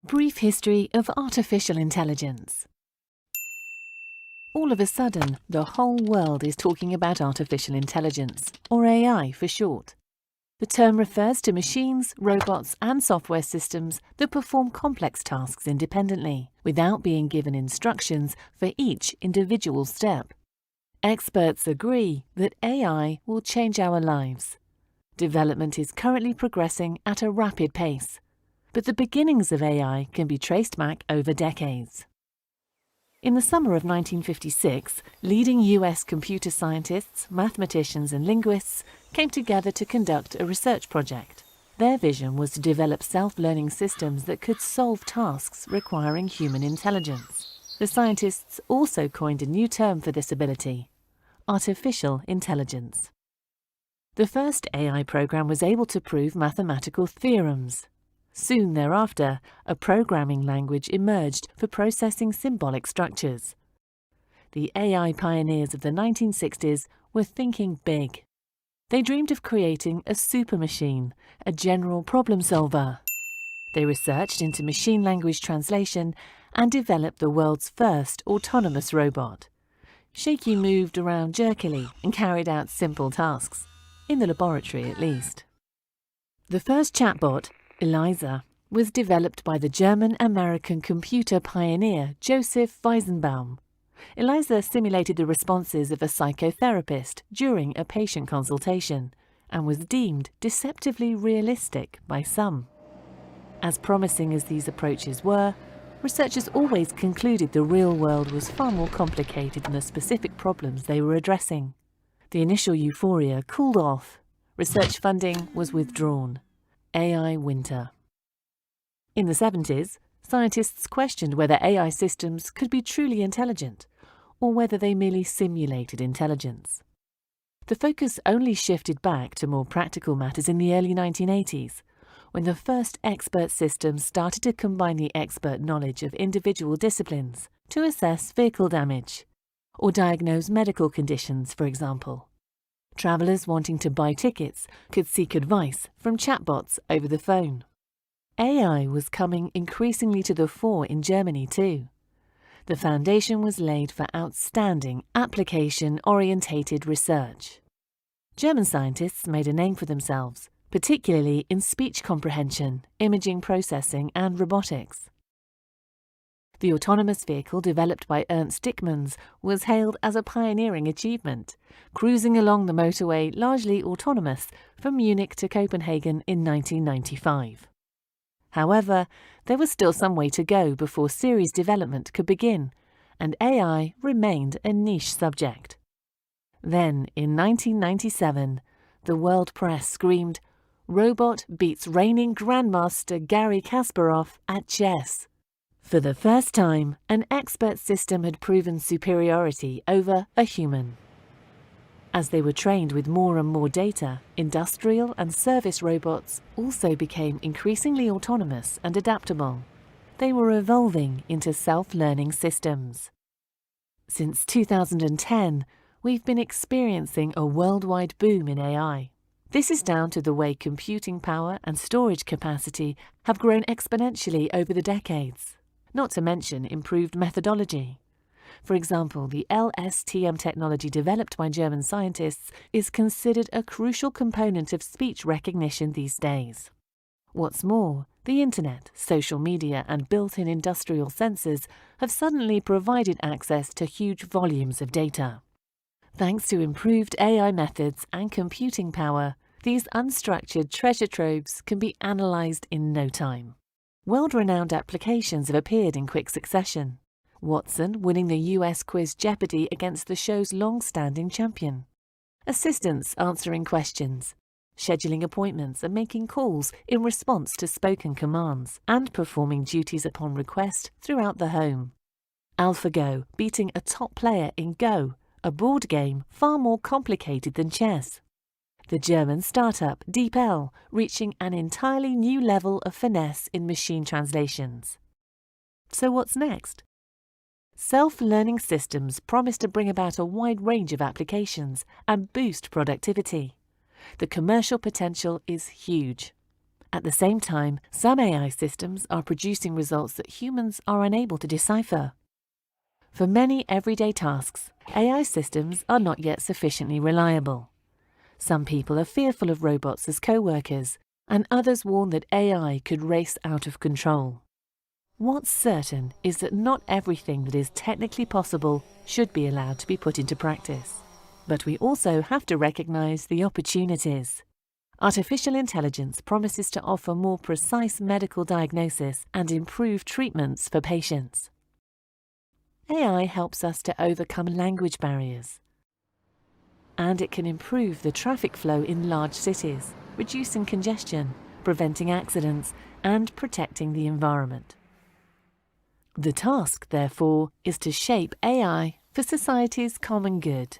Brief history of artificial intelligence. All of a sudden, the whole world is talking about artificial intelligence, or AI for short. The term refers to machines, robots, and software systems that perform complex tasks independently, without being given instructions for each individual step. Experts agree that AI will change our lives. Development is currently progressing at a rapid pace, but the beginnings of AI can be traced back over decades. In the summer of 1956, leading US computer scientists, mathematicians, and linguists came together to conduct a research project. Their vision was to develop self-learning systems that could solve tasks requiring human intelligence. The scientists also coined a new term for this ability: artificial intelligence. The first AI program was able to prove mathematical theorems. Soon thereafter, a programming language emerged for processing symbolic structures. The AI pioneers of the 1960s were thinking big. They dreamed of creating a supermachine, a general problem solver. They researched into machine language translation and developed the world's first autonomous robot. Shaky moved around jerkily and carried out simple tasks, in the laboratory at least. The first chatbot, Eliza, was developed by the German-American computer pioneer Joseph Weizenbaum. Eliza simulated the responses of a psychotherapist during a patient consultation and was deemed deceptively realistic by some. As promising as these approaches were, researchers always concluded the real world was far more complicated than the specific problems they were addressing. The initial euphoria cooled off. Research funding was withdrawn. AI winter. In the 70s, scientists questioned whether AI systems could be truly intelligent, or whether they merely simulated intelligence. The focus only shifted back to more practical matters in the early 1980s, when the first expert systems started to combine the expert knowledge of individual disciplines to assess vehicle damage, or diagnose medical conditions, for example. Travellers wanting to buy tickets could seek advice from chatbots over the phone. AI was coming increasingly to the fore in Germany too. The foundation was laid for outstanding application-orientated research. German scientists made a name for themselves, particularly in speech comprehension, imaging processing, and robotics. The autonomous vehicle developed by Ernst Dickmanns was hailed as a pioneering achievement, cruising along the motorway largely autonomous from Munich to Copenhagen in 1995. However, there was still some way to go before series development could begin, and AI remained a niche subject. Then, in 1997, the world press screamed, "Robot beats reigning Grandmaster Garry Kasparov at chess." For the first time, an expert system had proven superiority over a human. As they were trained with more and more data, industrial and service robots also became increasingly autonomous and adaptable. They were evolving into self-learning systems. Since 2010, we've been experiencing a worldwide boom in AI. This is down to the way computing power and storage capacity have grown exponentially over the decades, not to mention improved methodology. For example, the LSTM technology developed by German scientists is considered a crucial component of speech recognition these days. What's more, the internet, social media, and built-in industrial sensors have suddenly provided access to huge volumes of data. Thanks to improved AI methods and computing power, these unstructured treasure troves can be analyzed in no time. World-renowned applications have appeared in quick succession. Watson winning the US quiz Jeopardy against the show's long-standing champion. Assistants answering questions, scheduling appointments and making calls in response to spoken commands, and performing duties upon request throughout the home. AlphaGo beating a top player in Go, a board game far more complicated than chess. The German startup DeepL reaching an entirely new level of finesse in machine translations. So what's next? Self-learning systems promise to bring about a wide range of applications and boost productivity. The commercial potential is huge. At the same time, some AI systems are producing results that humans are unable to decipher. For many everyday tasks, AI systems are not yet sufficiently reliable. Some people are fearful of robots as co-workers, and others warn that AI could race out of control. What's certain is that not everything that is technically possible should be allowed to be put into practice. But we also have to recognize the opportunities. Artificial intelligence promises to offer more precise medical diagnosis and improved treatments for patients. AI helps us to overcome language barriers. And it can improve the traffic flow in large cities, reducing congestion, preventing accidents, and protecting the environment. The task, therefore, is to shape AI for society's common good.